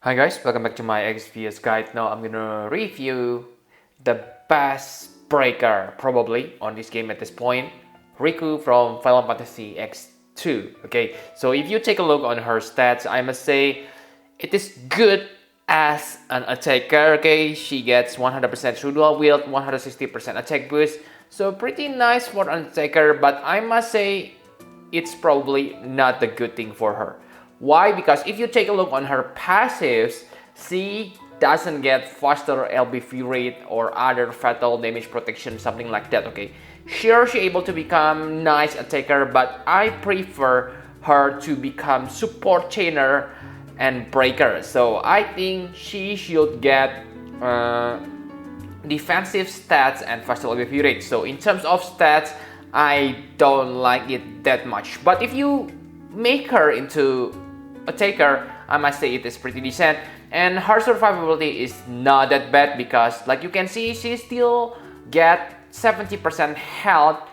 Hi guys, welcome back to my XPS guide. Now I'm gonna review the best breaker probably on this game at this point, Rikku from Final Fantasy X-2. Okay, so if you take a look on her stats, I must say it is good as an attacker. Okay, she gets 100% true dual wield, 160% attack boost, so pretty nice for an attacker, but I must say it's probably not the good thing for her. Why? Because if you take a look on her passives, she doesn't get faster LBV rate or other fatal damage protection, something like that, okay? Sure, she's able to become nice attacker, but I prefer her to become support chainer and breaker. So I think she should get defensive stats and faster LBV rate. So in terms of stats, I don't like it that much. But if you make her into attacker, I must say it is pretty decent, and her survivability is not that bad because, like you can see, she still get 70% health,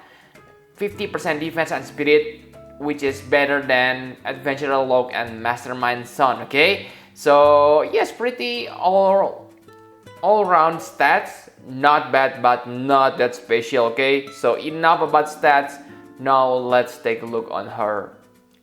50% defense and spirit, which is better than Adventurer Log and Mastermind Son. Okay, so yes, pretty all-round stats, not bad but not that special. Okay, so enough about stats. Now let's take a look on her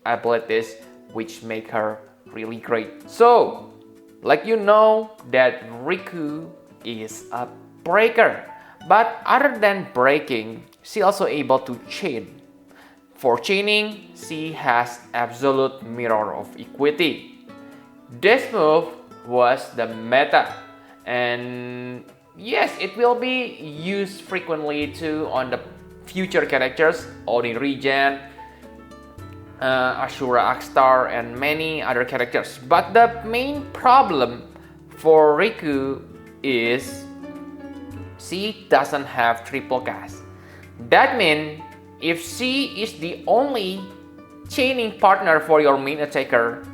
abilities, which make her really great. So, like you know that Rikku is a breaker, but other than breaking, she also able to chain. For chaining, she has absolute mirror of equity. This move was the meta, and yes, it will be used frequently too on the future characters, Odin Regen, Ashura X-2, and many other characters. But the main problem for Rikku is she doesn't have triple cast. That means if she is the only chaining partner for your main attacker,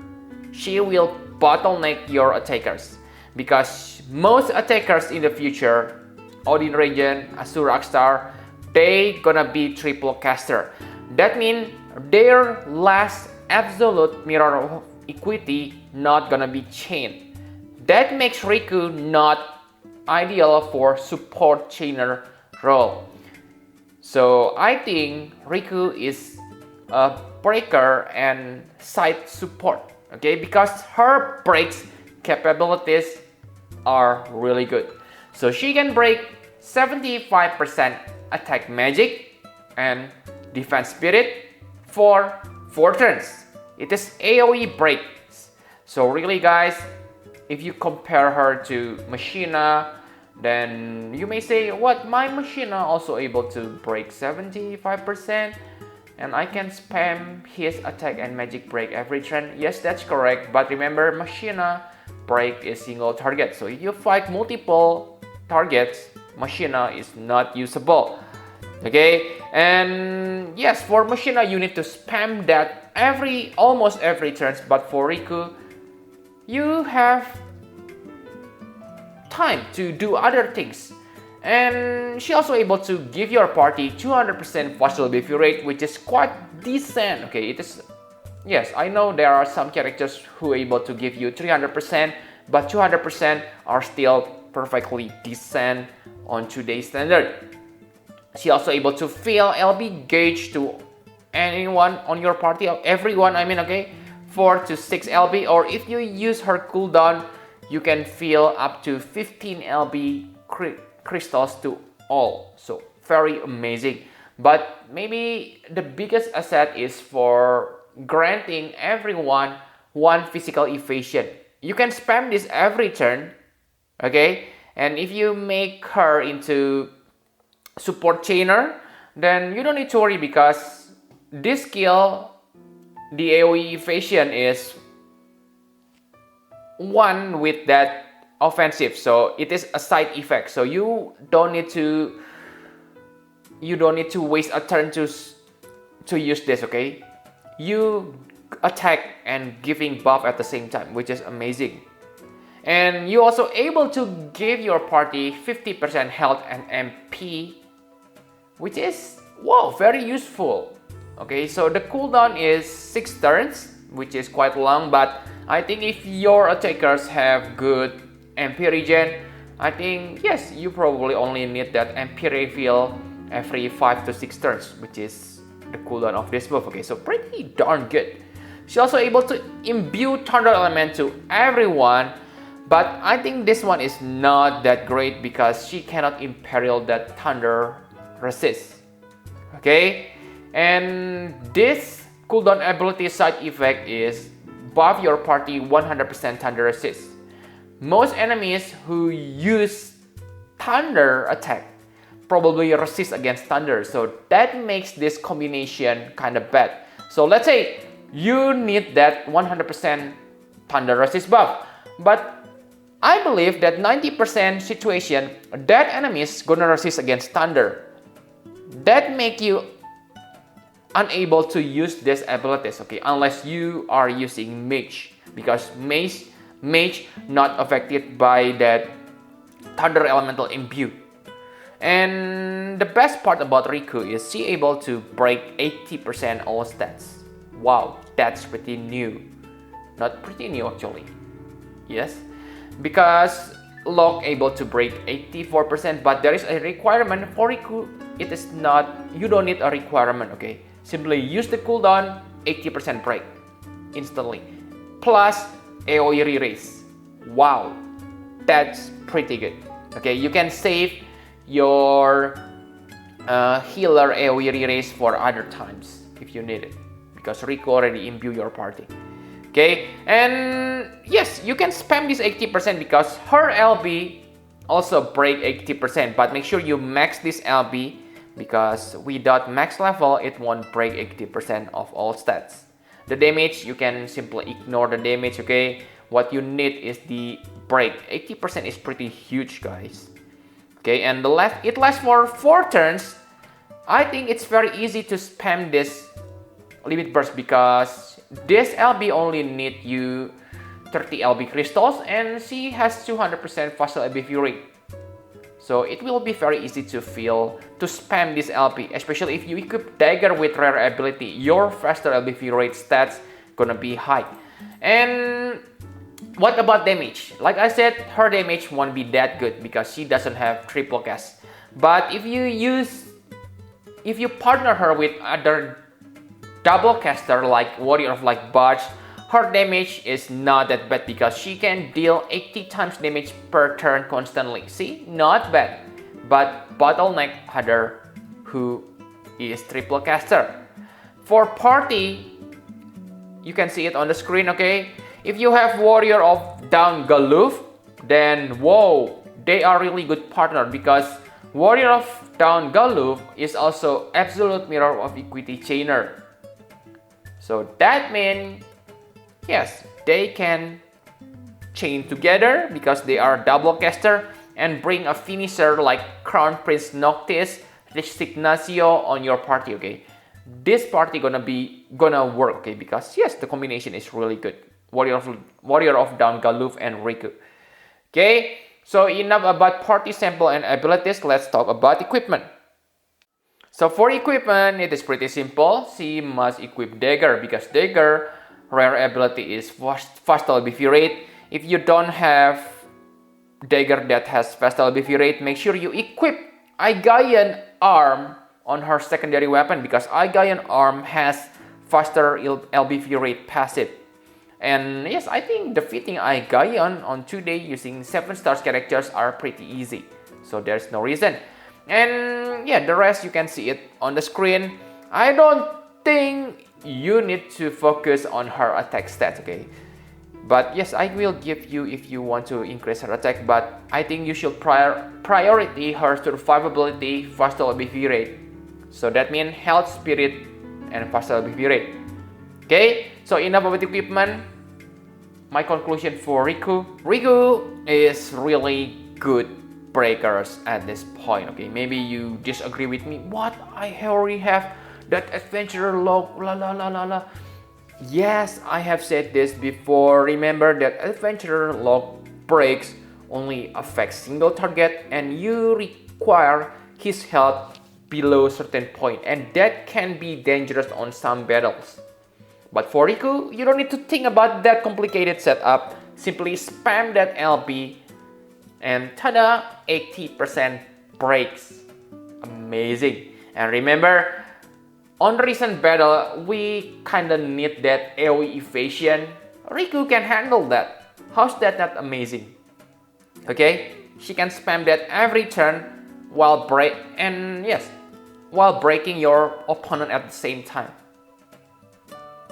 she will bottleneck your attackers, because most attackers in the future, Odin Regen, Ashura X-2, they gonna be triple caster. That means their last absolute mirror of equity not gonna be chained. That makes Rikku not ideal for support chainer role. So I think Rikku is a breaker and side support, okay, because her breaks capabilities are really good. So she can break 75% attack magic and defense spirit for 4 turns. It is AoE breaks. So really guys, if you compare her to Machina, then you may say, what, my Machina also able to break 75% and I can spam his attack and magic break every turn. Yes, that's correct, but remember, Machina break is single target. So if you fight multiple targets, Machina is not usable. Okay, and yes, for Machina you need to spam that almost every turn, but for Rikku you have time to do other things, and she also able to give your party 200% faster LBV rate, which is quite decent. Okay, it is, yes, I know there are some characters who are able to give you 300%, but 200% are still perfectly decent on today's standard. She also able to fill LB gauge to anyone on your party, everyone I mean, okay, 4 to 6 LB, or if you use her cooldown, you can fill up to 15 LB crystals to all. So very amazing. But maybe the biggest asset is for granting everyone 1 physical evasion. You can spam this every turn, okay, and if you make her into support chainer, then you don't need to worry, because this skill, the AoE evasion, is 1 with that offensive, so it is a side effect. So you don't need to waste a turn to use this, okay? You attack and giving buff at the same time, which is amazing. And you also able to give your party 50% health and MP, which is, wow, very useful. Okay, so the cooldown is 6 turns, which is quite long, but I think if your attackers have good MP regen, I think yes, you probably only need that MP refill every 5 to 6 turns, which is the cooldown of this buff. Okay, so pretty darn good. She's also able to imbue Thunder Element to everyone, but I think this one is not that great because she cannot imperil that Thunder resist. Okay, and this cooldown ability side effect is buff your party 100% Thunder resist. Most enemies who use Thunder attack probably resist against Thunder, so that makes this combination kind of bad. So let's say you need that 100% Thunder resist buff, but I believe that 90% situation that enemy is gonna resist against Thunder. That make you unable to use these abilities, okay, unless you are using Mage, because Mage not affected by that Thunder Elemental imbue. And the best part about Rikku is she able to break 80% all stats. Wow, that's pretty new. Not pretty new actually. Yes, because Locke able to break 84%, but there is a requirement for Rikku. It is not, you don't need a requirement, okay? Simply use the cooldown, 80% break instantly, plus AoE re-raise. Wow, that's pretty good. Okay, you can save your healer AoE re-raise for other times if you need it, because Rikku already imbue your party. Okay, and yes, you can spam this 80% because her LB also break 80%, but make sure you max this LB because without max level, it won't break 80% of all stats. The damage, you can simply ignore the damage, okay? What you need is the break. 80% is pretty huge, guys. Okay, and it lasts for 4 turns. I think it's very easy to spam this limit burst because this LB only need you 30 LB crystals and she has 200% faster LB fuel rate. So it will be very easy to spam this LB, especially if you equip dagger with rare ability. Your faster LB fuel rate stats gonna be high. And what about damage? Like I said, her damage won't be that good because she doesn't have triple cast. But if you partner her with other double caster like Warrior of Light Badge, her damage is not that bad because she can deal 80 times damage per turn constantly. See, not bad. But bottleneck other who is triple caster. For party, you can see it on the screen, okay? If you have Warrior of Dawn Galuf, then whoa, they are really good partner because Warrior of Dawn Galuf is also absolute mirror of equity chainer. So that means, yes, they can chain together because they are double caster and bring a finisher like Crown Prince Noctis, Resignatio on your party, okay? This party gonna work, okay? Because yes, the combination is really good. Warrior of Dawn Galuf and Rikku. Okay, so enough about party sample and abilities. Let's talk about equipment. So for equipment, it is pretty simple. She must equip dagger because dagger rare ability is fast LBV rate. If you don't have dagger that has fast LBV rate, make sure you equip Aegean arm on her secondary weapon because Aegean arm has faster LBV rate passive. And yes, I think defeating Aegean on 2-day using 7-star characters are pretty easy. So there's no reason. And yeah, the rest you can see it on the screen. I don't think you need to focus on her attack stats, okay? But yes, I will give you if you want to increase her attack, but I think you should priority her survivability, faster LBV rate. So that means health, spirit, and faster LBV rate. Okay, so enough about equipment. My conclusion for Rikku. Rikku is really good breakers at this point, okay? Maybe you disagree with me. What? I already have that adventurer log, la la la la la. Yes, I have said this before. Remember that adventurer log breaks only affects single target and you require his health below a certain point, and that can be dangerous on some battles. But for Rikku, you don't need to think about that complicated setup. Simply spam that LB and tada, 80% breaks. Amazing. And remember, on recent battle, we kinda need that AoE evasion. Rikku can handle that. How's that not amazing? Okay, she can spam that every turn while breaking your opponent at the same time.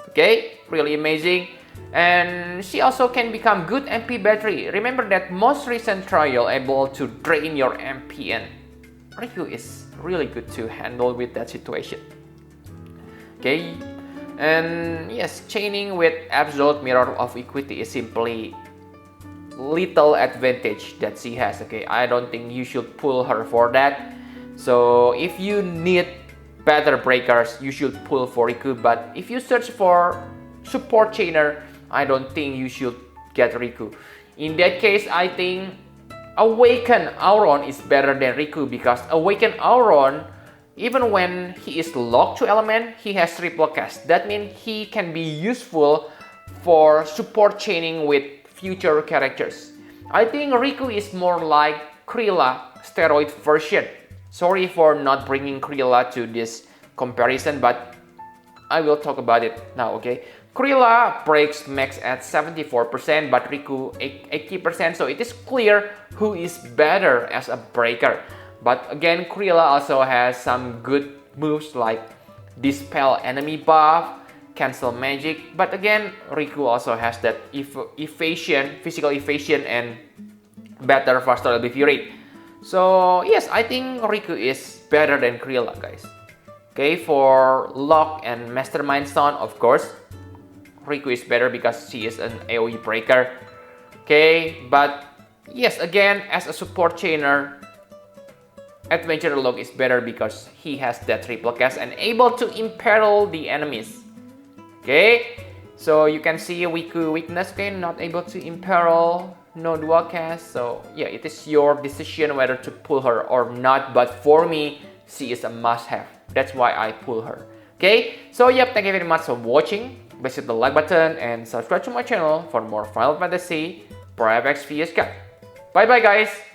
Okay, really amazing. And she also can become good MP battery. Remember that most recent trial able to drain your MP, and Rikku is really good to handle with that situation. Okay, and yes, chaining with absolute mirror of equity is simply little advantage that she has. Okay, I don't think you should pull her for that. So if you need better breakers, you should pull for Rikku. But if you search for support chainer, I don't think you should get Rikku. In that case, I think Awaken Auron is better than Rikku, because Awaken Auron, even when he is locked to element, he has triple cast. That means he can be useful for support chaining with future characters. I think Rikku is more like Krilla steroid version. Sorry for not bringing Krilla to this comparison, but I will talk about it now, okay? Krilla breaks max at 74%, but Rikku 80%, so it is clear who is better as a breaker. But again, Krilla also has some good moves like Dispel enemy buff, cancel magic, but again, Rikku also has that evasion, physical evasion, and better faster LB rate. So yes, I think Rikku is better than Krilla, guys. Okay, for Lock and Mastermind Stone, of course, Rikku is better because she is an AoE breaker. Okay, but yes, again, as a support chainer, Adventure Log is better because he has that triple cast and able to imperil the enemies. Okay, so you can see Rikku weakness, okay, not able to imperil, no dual cast. So yeah, it is your decision whether to pull her or not, but for me, she is a must-have. That's why I pull her. Okay, so yep, thank you very much for watching. Please hit the like button and subscribe to my channel for more Final Fantasy Pro FX vs Cut. Bye bye guys!